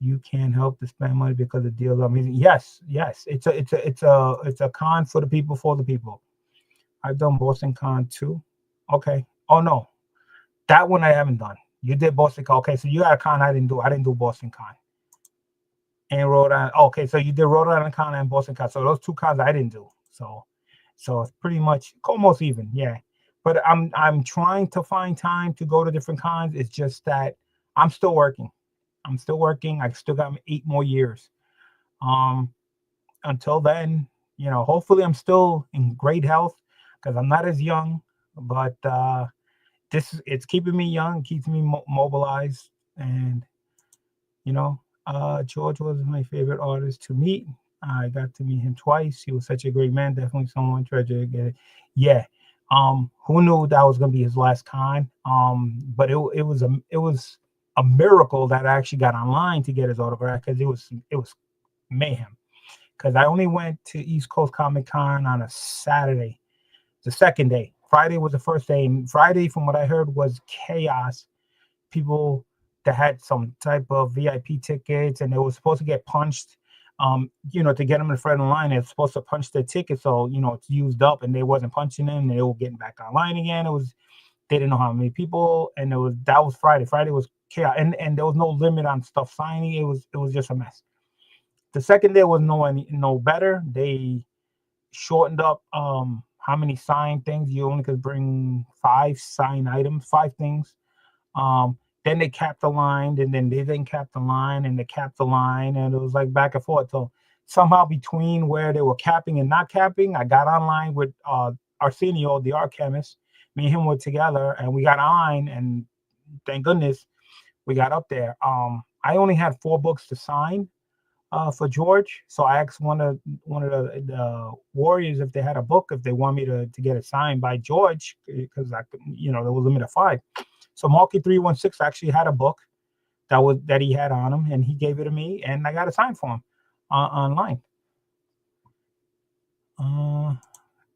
you can't help to spend money because the deals are amazing. Yes, yes, it's a con for the people for the people. I've done Boston Con too. Okay. Oh no, that one I haven't done. You did Boston Con. Okay, so you had a con I didn't do. I didn't do Boston Con. And Rhode Island. Okay, so you did Rhode Island Con and Boston Con. So those two cons I didn't do. So it's pretty much almost even. Yeah. But I'm trying to find time to go to different cons. It's just that I'm still working. I'm still working. I still got 8 more years. Until then, hopefully I'm still in great health because I'm not as young, but it's keeping me young, keeps me mobilized, and George was my favorite artist to meet. I got to meet him twice. He was such a great man. Definitely someone treasure to get it. Yeah. Who knew that was gonna be his last con? But it was a miracle that I actually got online to get his autograph, because it was mayhem. Because I only went to East Coast Comic Con on a Saturday, the second day. Friday was the first day, and Friday, from what I heard, was chaos. People that had some type of VIP tickets, and they were supposed to get punched. To get them in front of the line, they're supposed to punch their ticket, so it's used up, and they wasn't punching them, and they were getting back online again. They didn't know how many people, and that was Friday. Friday was chaos, and there was no limit on stuff signing. It was just a mess. The second day was no better. They shortened up how many signed things. You only could bring 5 signed items, 5 things. Then they capped the line, and then they didn't cap the line, and they capped the line, and it was like back and forth. So somehow between where they were capping and not capping, I got online with Arsenio, the art chemist. Me and him were together, and we got online, and thank goodness we got up there. I only had 4 books to sign for George, so I asked one of the Warriors if they had a book, if they want me to get it signed by George, because I could, there was a limit of 5. So Marky 316 actually had a book that he had on him, and he gave it to me, and I got it signed for him online.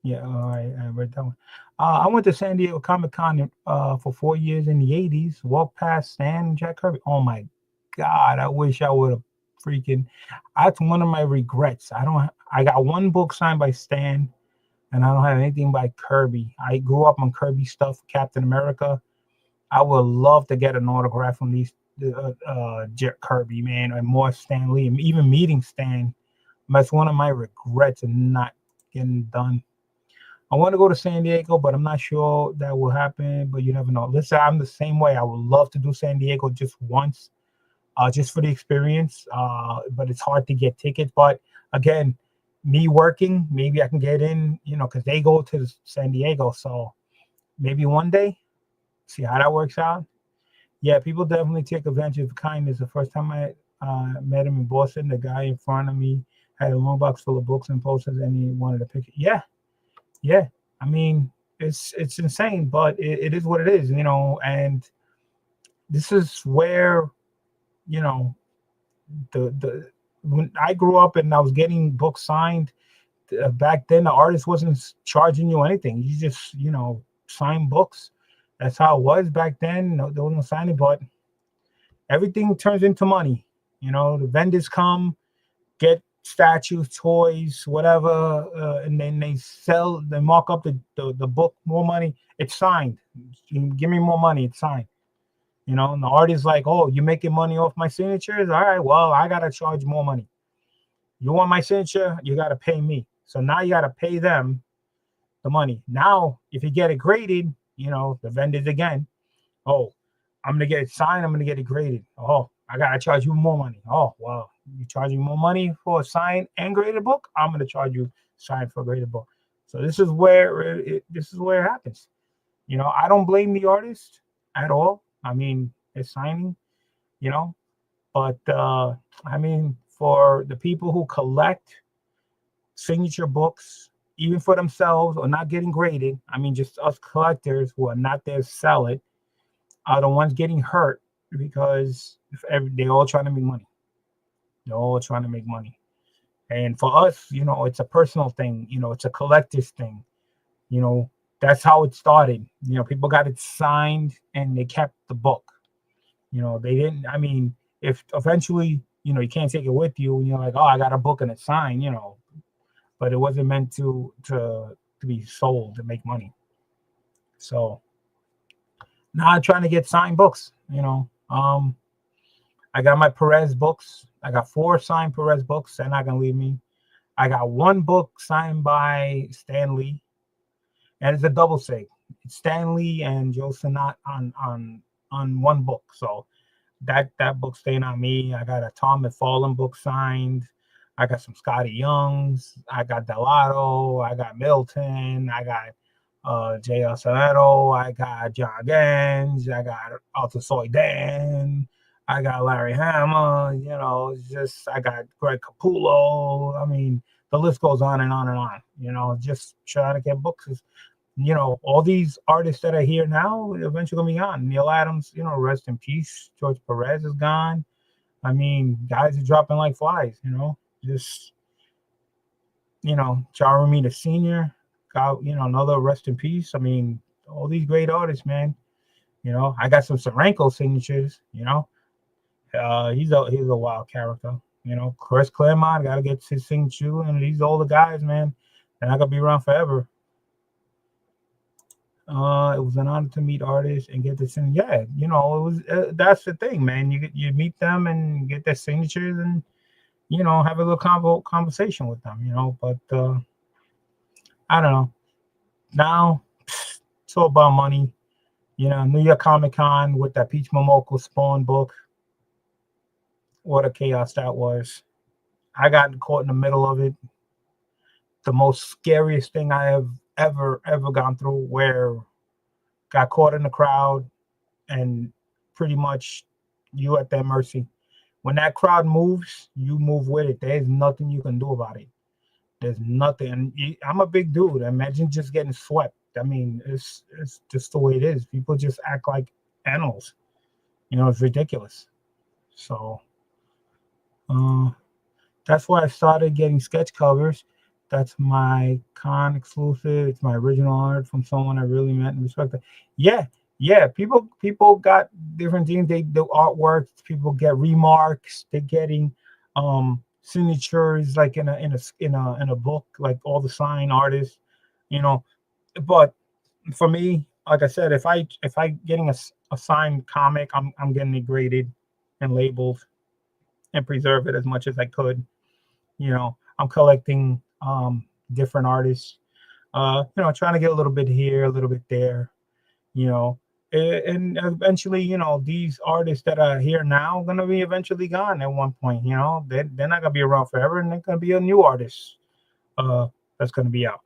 Yeah, I read that one. I went to San Diego Comic Con for 4 years in the '80s. Walked past Stan and Jack Kirby. Oh my God, I wish I would have freaking. That's one of my regrets. I got 1 book signed by Stan, and I don't have anything by Kirby. I grew up on Kirby stuff, Captain America. I would love to get an autograph from these Jack Kirby, man, and more Stan Lee, and even meeting Stan. That's one of my regrets of not getting done. I want to go to San Diego, but I'm not sure that will happen. But you never know. Listen, I'm the same way. I would love to do San Diego just once, just for the experience. But it's hard to get tickets. But again, me working, maybe I can get in, because they go to San Diego. So maybe one day, see how that works out. Yeah, people definitely take advantage of kindness. The first time I met him in Boston, the guy in front of me had a long box full of books and posters, and he wanted a picture. Yeah, yeah. I mean, it's insane, but it is what it is, And this is where you know the when I grew up and I was getting books signed back then, the artist wasn't charging you anything. You just sign books. That's how it was back then. No, there was no signing, but everything turns into money. The vendors come, get statues, toys, whatever, and then they mark up the book, more money. It's signed. Give me more money. It's signed. And the artist's like, oh, you're making money off my signatures? All right, well, I got to charge more money. You want my signature? You got to pay me. So now you got to pay them the money. Now, if you get it graded, the vendors again, oh, I'm going to get it signed. I'm going to get it graded. Oh, I got to charge you more money. Oh, well, you're charging more money for a signed and graded book. I'm going to charge you signed for a graded book. So this is where it happens. I don't blame the artist at all. I mean, it's signing, you know, but I mean, for the people who collect signature books, even for themselves or not getting graded, I mean, just us collectors who are not there to sell it, are the ones getting hurt because they're all trying to make money. They're all trying to make money. And for us, it's a personal thing. It's a collector's thing. You know, that's how it started. People got it signed and they kept the book. They didn't. I mean, if eventually, you can't take it with you, and you're like, oh, I got a book and it's signed, but it wasn't meant to be sold to make money. So now I'm trying to get signed books. I got my Perez books. I got 4 signed Perez books. They're not gonna leave me. I got 1 book signed by Stan Lee, and it's a double sig. It's Stan Lee and Joe Sinat on 1 book. So that book staying on me. I got a Tom McFarlane book signed. I got some Scotty Youngs. I got Delato. I got Milton. I got J.L. Soletto. I got John Gans. I got Altasoy Dan. I got Larry Hama. I got Greg Capullo. I mean, the list goes on and on and on. Just trying to get books. you know, all these artists that are here now eventually gonna be gone. Neil Adams, you know, rest in peace. George Perez is gone. I mean, guys are dropping like flies, you know. Just, you know, Jaromita Sr. got, you know, another rest in peace. I mean, all these great artists, man. You know, I got some Serenko signatures, you know. He's a wild character. You know, Chris Claremont gotta get his signature, and these older guys, man, they're not gonna be around forever. It was an honor to meet artists and get this in. Yeah, you know, it was. That's the thing, man. You meet them and get their signatures, and you know, have a little conversation with them. You know, but I don't know. Now it's all about money. You know, New York Comic Con with that Peach Momoko Spawn book. What a chaos that was. I got caught in the middle of it. The most scariest thing I have ever gone through, where got caught in the crowd and pretty much you at their mercy. When that crowd moves, you move with it. There's nothing you can do about it. There's nothing. I'm a big dude. Imagine just getting swept. I mean, it's just the way it is. People just act like animals. You know, it's ridiculous. So uh, that's why I started getting sketch covers. That's my con exclusive. It's my original art from someone I really met and respected. Yeah, yeah. People got different things. They do artwork. People get remarks. They're getting signatures like in a book, like all the sign artists. You know, but for me, like I said, if I getting a signed comic, I'm getting it graded and labeled and preserve it as much as I could. You know, I'm collecting different artists. You know, trying to get a little bit here, a little bit there. You know, and eventually, you know, these artists that are here now are gonna be eventually gone at one point. You know, they're not gonna be around forever, and they're gonna be a new artist that's gonna be out.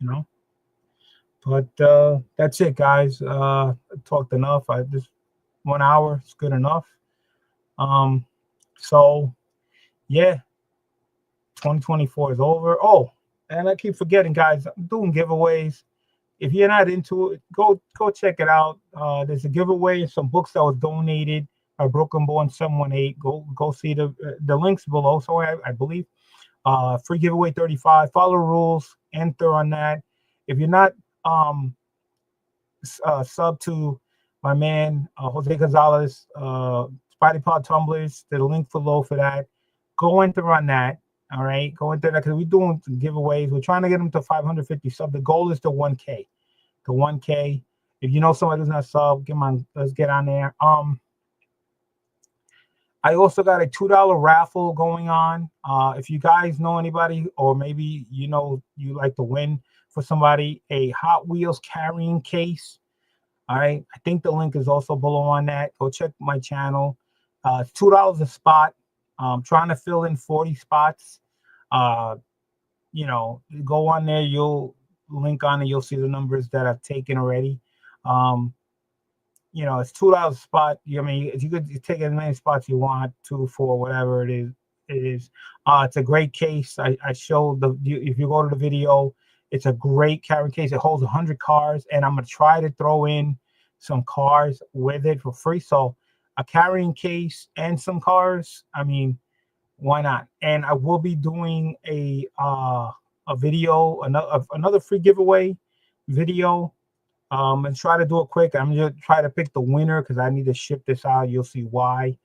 You know, but that's it, guys. Talked enough. I just 1 hour is good enough. Um, so yeah, 2024 is over. Oh, and I keep forgetting, guys. I'm doing giveaways. If you're not into it, go check it out. There's a giveaway, some books that was donated by Broken Born 718. Go see the links below. So I believe free giveaway 35. Follow rules. Enter on that. If you're not sub to my man Jose Gonzalez, Spidey Pod Tumblers, there's a link below for that. Go enter on that. All right, go into that because we're doing giveaways. We're trying to get them to 550 sub. The goal is to 1K. To 1K. If you know somebody who's not sub, get on. Let's get on there. I also got a $2 raffle going on. If you guys know anybody, or maybe you know you like to win for somebody a Hot Wheels carrying case. All right, I think the link is also below on that. Go check my channel. It's $2 a spot. Trying to fill in 40 spots. You know, go on there. You'll link on it. You'll see the numbers that I've taken already. You know, it's $2 a spot. I mean, you could take as many spots you want, 2, 4, whatever it is. It is. It's a great case. I showed if you go to the video, it's a great carrying case. It holds 100 cars, and I'm gonna try to throw in some cars with it for free. So a carrying case and some cars. I mean, why not? And I will be doing a video, another free giveaway video. And try to do it quick. I'm gonna try to pick the winner because I need to ship this out. You'll see why.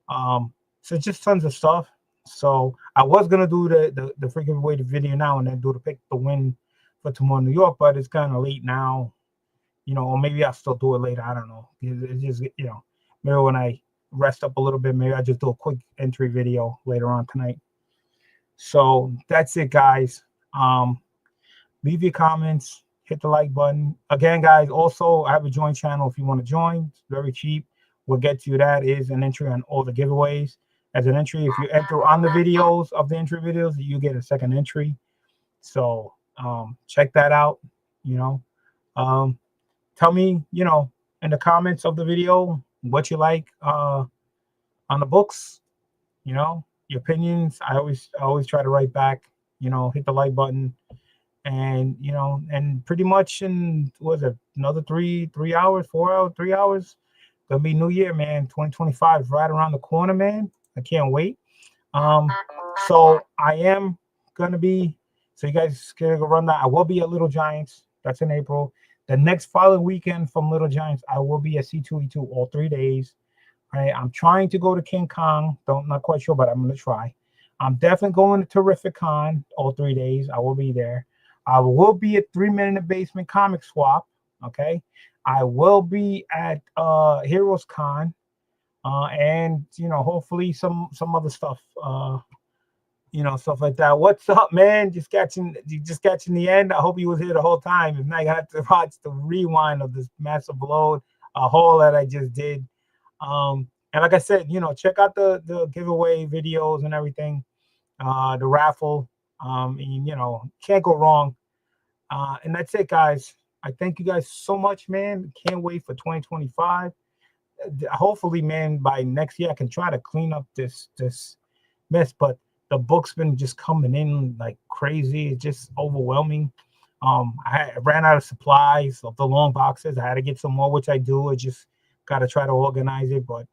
So just tons of stuff. So I was gonna do the free giveaway the video now and then do the pick the win for tomorrow in New York, but it's kind of late now. You know, or maybe I'll still do it later. I don't know. It's just, you know, maybe when I rest up a little bit, maybe I just do a quick entry video later on tonight. So that's it, guys. Leave your comments, hit the like button. Again, guys, also I have a join channel if you want to join. It's very cheap. We'll get to that. Is an entry on all the giveaways. As an entry, if you enter on the videos of the entry videos, you get a second entry. So check that out. You know, tell me, you know, in the comments of the video what you like on the books. You know, your opinions. I always try to write back. You know, hit the like button. And and pretty much in what was it, another 3 hours, 4 hours, 3 hours, gonna be New Year, man. 2025 is right around the corner, man. I can't wait. So I am gonna be. So you guys can go run that. I will be at Little Giants. That's in April. The next following weekend from Little Giants, I will be at C2E2 all 3 days. Right. I'm trying to go to King Kong. Not quite sure, but I'm gonna try. I'm definitely going to Terrific Con all 3 days. I will be there. I will be at 3 Men in the Basement Comic Swap. Okay. I will be at Heroes Con. And hopefully some other stuff. Stuff like that. What's up, man? Just catching the end. I hope you was here the whole time. If not, you have to watch the rewind of this massive load, a haul that I just did. And like I said, check out the giveaway videos and everything, the raffle. And can't go wrong. And that's it, guys. I thank you guys so much, man. Can't wait for 2025. Hopefully, man, by next year I can try to clean up this mess. But the book's been just coming in like crazy. It's just overwhelming. I ran out of supplies of the long boxes. I had to get some more, which I do. I just got to try to organize it. But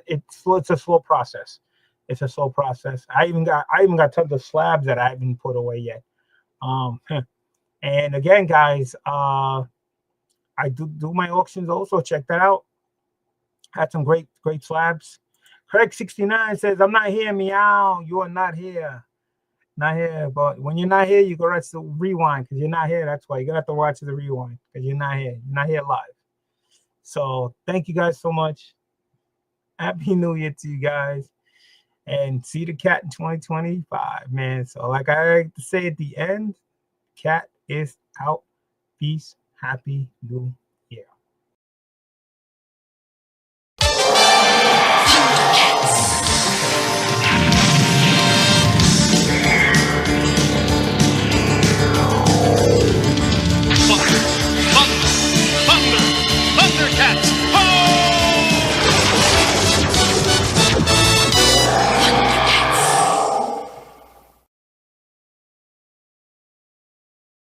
it's a slow process. It's a slow process. I even got tons of slabs that I haven't put away yet. And again, guys, I do my auctions also. Check that out. Had some great slabs. Craig69 says, I'm not here, meow. You are not here. Not here. But when you're not here, you go watch the rewind because you're not here. That's why you're going to have to watch the rewind because you're not here. You're not here live. So thank you guys so much. Happy New Year to you guys. And see the cat in 2025, man. So like I like to say at the end, cat is out. Peace. Happy New